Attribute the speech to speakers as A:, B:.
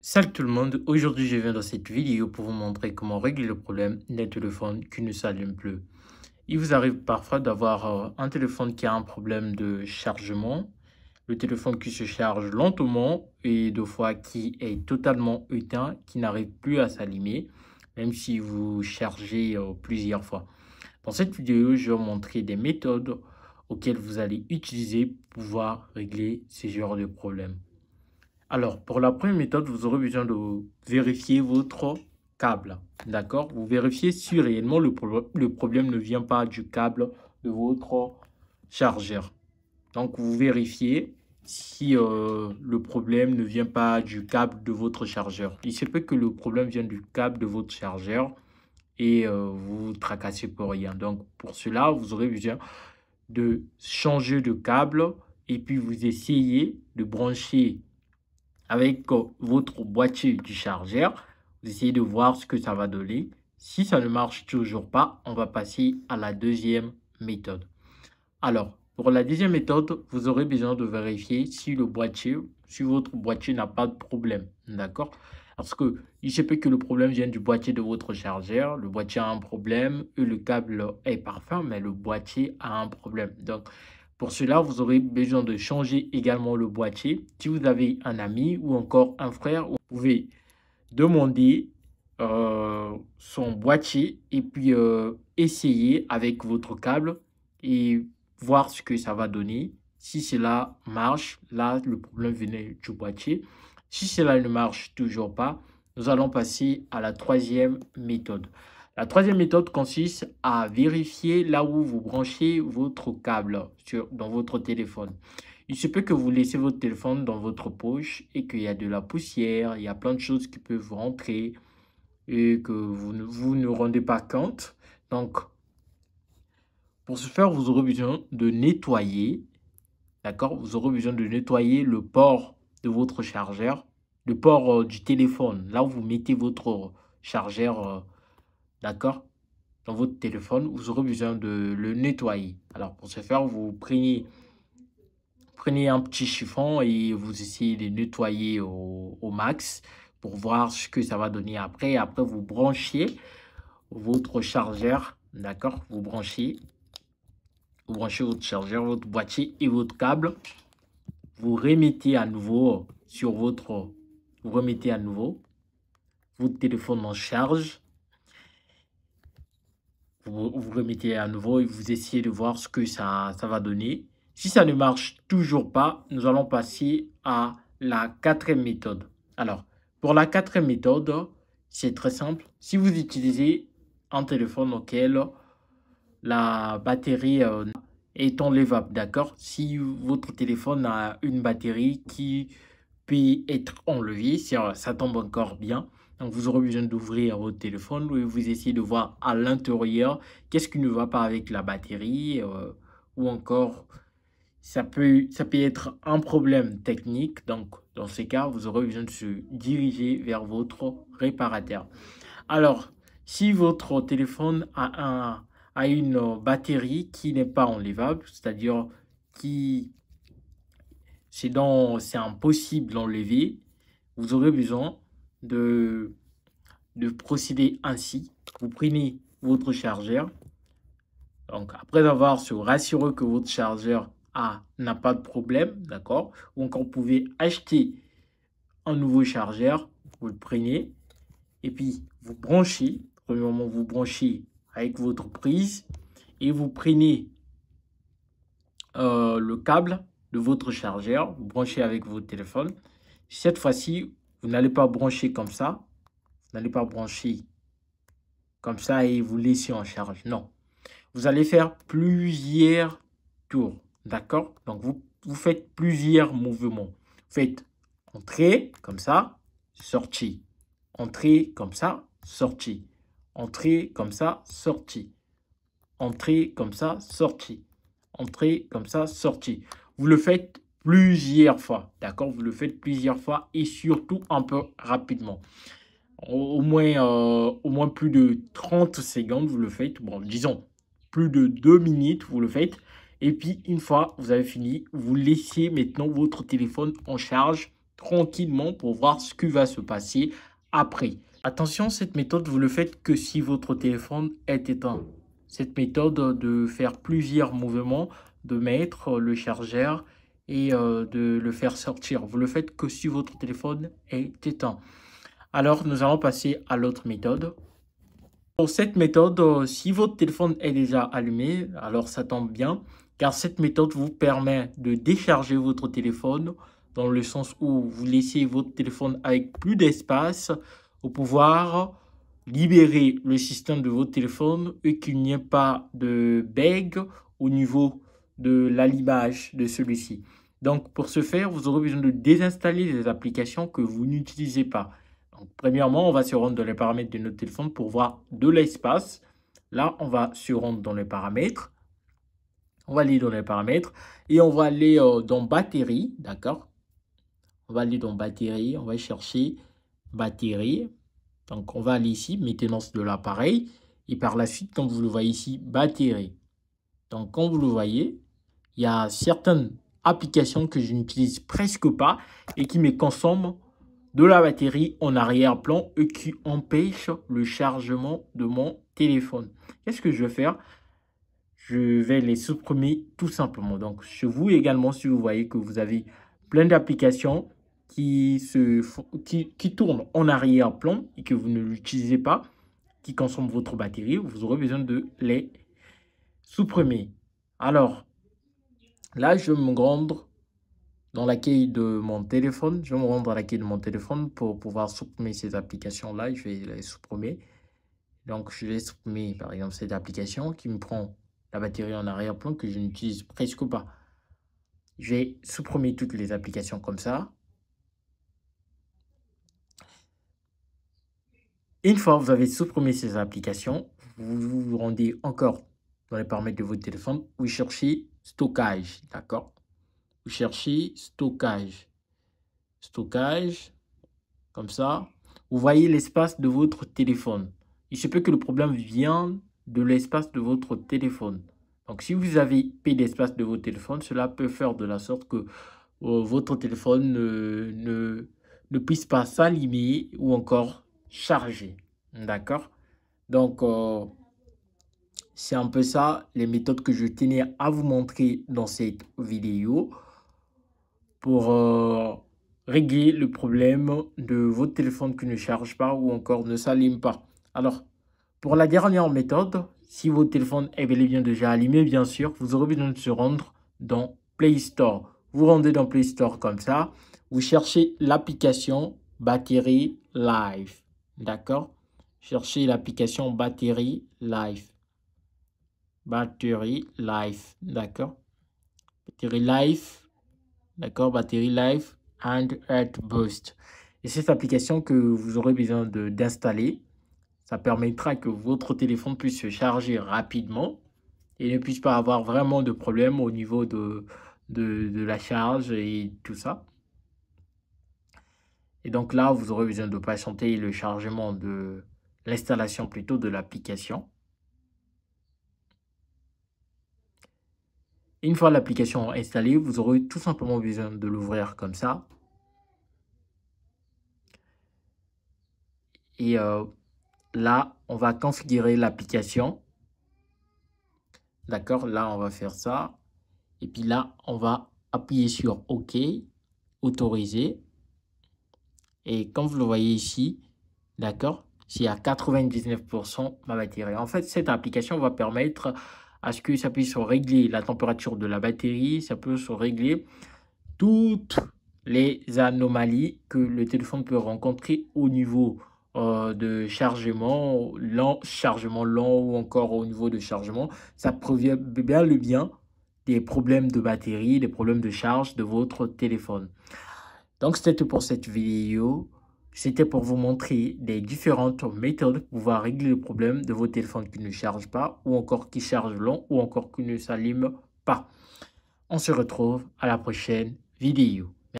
A: Salut tout le monde, aujourd'hui je viens dans cette vidéo pour vous montrer comment régler le problème d'un téléphone qui ne s'allume plus. Il vous arrive parfois d'avoir un téléphone qui a un problème de chargement, le téléphone qui se charge lentement et deux fois qui est totalement éteint, qui n'arrive plus à s'allumer, même si vous chargez plusieurs fois. Dans cette vidéo, je vais vous montrer des méthodes auxquelles vous allez utiliser pour pouvoir régler ce genre de problème. Alors, pour la première méthode, vous aurez besoin de vérifier votre câble. D'accord? Vous vérifiez si réellement le problème ne vient pas du câble de votre chargeur. Donc, vous vérifiez si le problème ne vient pas du câble de votre chargeur. Il se peut que le problème vienne du câble de votre chargeur et vous vous tracassez pour rien. Donc, pour cela, vous aurez besoin de changer de câble et puis vous essayez de brancher avec votre boîtier du chargeur. Vous essayez de voir ce que ça va donner. Si ça ne marche toujours pas, on va passer à la deuxième méthode. Alors, pour la deuxième méthode, vous aurez besoin de vérifier si votre boîtier n'a pas de problème. D'accord? Parce que il se peut que le problème vienne du boîtier de votre chargeur. Le boîtier a un problème et le câble est parfait, mais le boîtier a un problème. Donc, pour cela, vous aurez besoin de changer également le boîtier. Si vous avez un ami ou encore un frère, vous pouvez demander son boîtier et puis essayer avec votre câble et voir ce que ça va donner. Si cela marche, là, le problème venait du boîtier. Si cela ne marche toujours pas, nous allons passer à la troisième méthode. La troisième méthode consiste à vérifier là où vous branchez votre câble dans votre téléphone. Il se peut que vous laissez votre téléphone dans votre poche et qu'il y a de la poussière, il y a plein de choses qui peuvent rentrer et que vous ne rendez pas compte. Donc, pour ce faire, vous aurez besoin de nettoyer, d'accord? Vous aurez besoin de nettoyer le port de votre chargeur, le port du téléphone, là où vous mettez votre chargeur, d'accord? Dans votre téléphone, vous aurez besoin de le nettoyer. Alors, pour ce faire, vous prenez un petit chiffon et vous essayez de nettoyer au max pour voir ce que ça va donner après. Après, vous branchez votre chargeur, d'accord? Vous branchez votre chargeur, votre boîtier et votre câble. Vous remettez à nouveau vous remettez à nouveau votre téléphone en charge. Vous remettez à nouveau et vous essayez de voir ce que ça va donner. Si ça ne marche toujours pas, nous allons passer à la quatrième méthode. Alors, pour la quatrième méthode, c'est très simple. Si vous utilisez un téléphone auquel la batterie est enlevable, d'accord? Si votre téléphone a une batterie qui peut être enlevée, ça tombe encore bien. Donc, vous aurez besoin d'ouvrir votre téléphone et vous essayez de voir à l'intérieur qu'est-ce qui ne va pas avec la batterie ou encore ça peut être un problème technique. Donc, dans ces cas, vous aurez besoin de se diriger vers votre réparateur. Alors, si votre téléphone a une batterie qui n'est pas enlevable, c'est-à-dire qui c'est impossible d'enlever, vous aurez besoin de, de procéder ainsi. Vous prenez votre chargeur. Donc, après avoir se rassuré que votre chargeur n'a pas de problème, d'accord? Ou encore, vous pouvez acheter un nouveau chargeur. Vous le prenez et puis vous branchez. Premièrement, vous branchez avec votre prise et vous prenez le câble de votre chargeur, vous branchez avec votre téléphone. Cette fois-ci, vous n'allez pas brancher comme ça. Vous n'allez pas brancher comme ça et vous laisser en charge. Non. Vous allez faire plusieurs tours. D'accord? Donc, vous faites plusieurs mouvements. Vous faites entrée comme ça, sortie. Entrée comme ça, sortie. Entrée comme ça, sortie. Entrée comme ça, sortie. Entrée comme ça, sortie. Vous le faites plusieurs fois, d'accord? Vous le faites plusieurs fois et surtout un peu rapidement. Au moins plus de 30 secondes, vous le faites. Bon, disons, plus de 2 minutes, vous le faites. Et puis, une fois vous avez fini, vous laissez maintenant votre téléphone en charge tranquillement pour voir ce qui va se passer après. Attention, cette méthode, vous le faites que si votre téléphone est éteint. Cette méthode de faire plusieurs mouvements, de mettre le chargeur et de le faire sortir. Vous le faites que si votre téléphone est éteint. Alors, nous allons passer à l'autre méthode. Pour cette méthode, si votre téléphone est déjà allumé, alors ça tombe bien, car cette méthode vous permet de décharger votre téléphone dans le sens où vous laissez votre téléphone avec plus d'espace pour pouvoir libérer le système de votre téléphone et qu'il n'y ait pas de bug au niveau de l'allumage de celui-ci. Donc, pour ce faire, vous aurez besoin de désinstaller les applications que vous n'utilisez pas. Donc, premièrement, on va se rendre dans les paramètres de notre téléphone pour voir de l'espace. Là, on va se rendre dans les paramètres. On va aller dans les paramètres et on va aller dans batterie, d'accord? On va aller dans batterie, on va chercher batterie. Donc, on va aller ici, maintenance de l'appareil. Et par la suite, comme vous le voyez ici, batterie. Donc, comme vous le voyez, il y a certaines applications que je n'utilise presque pas et qui me consomment de la batterie en arrière-plan et qui empêche le chargement de mon téléphone. Qu'est-ce que je vais faire? Je vais les supprimer tout simplement. Donc, chez vous également, si vous voyez que vous avez plein d'applications qui tournent en arrière-plan et que vous ne l'utilisez pas, qui consomment votre batterie, vous aurez besoin de les supprimer. Alors, là, je vais me rendre dans l'accueil de mon téléphone. Je vais me rendre à l'accueil de mon téléphone pour pouvoir supprimer ces applications-là. Je vais les supprimer. Donc, je vais supprimer, par exemple, cette application qui me prend la batterie en arrière-plan que je n'utilise presque pas. Je vais supprimer toutes les applications comme ça. Une fois que vous avez supprimé ces applications, vous vous rendez encore dans les paramètres de votre téléphone. Vous cherchez stockage, d'accord? Vous cherchez stockage. Stockage, comme ça. Vous voyez l'espace de votre téléphone. Il se peut que le problème vienne de l'espace de votre téléphone. Donc, si vous avez peu d'espace de votre téléphone, cela peut faire de la sorte que votre téléphone ne puisse pas s'allumer ou encore charger. D'accord? Donc, c'est un peu ça, les méthodes que je tenais à vous montrer dans cette vidéo pour régler le problème de votre téléphone qui ne charge pas ou encore ne s'allume pas. Alors, pour la dernière méthode, si votre téléphone est bel et bien déjà allumé, bien sûr, vous aurez besoin de se rendre dans Play Store. Vous rendez dans Play Store comme ça. Vous cherchez l'application Battery Life. D'accord? Cherchez l'application Battery Life. Battery Life. D'accord? Battery Life. D'accord? Battery Life and Health Boost. Et cette application que vous aurez besoin d'installer. Ça permettra que votre téléphone puisse se charger rapidement et ne puisse pas avoir vraiment de problème au niveau de la charge et tout ça. Et donc là, vous aurez besoin de patienter le chargement de l'installation plutôt de l'application. Une fois l'application installée, vous aurez tout simplement besoin de l'ouvrir comme ça. Et là, on va configurer l'application. D'accord, là, on va faire ça. Et puis là, on va appuyer sur OK, autoriser. Et comme vous le voyez ici, d'accord, c'est à 99% ma batterie. En fait, cette application va permettre à ce que ça puisse régler la température de la batterie, ça peut se régler toutes les anomalies que le téléphone peut rencontrer au niveau de chargement lent ou encore au niveau de chargement. Ça provient bien des problèmes de batterie, des problèmes de charge de votre téléphone. Donc, c'était tout pour cette vidéo. C'était pour vous montrer des différentes méthodes pour pouvoir régler le problème de vos téléphones qui ne chargent pas ou encore qui chargent lent ou encore qui ne s'allument pas. On se retrouve à la prochaine vidéo.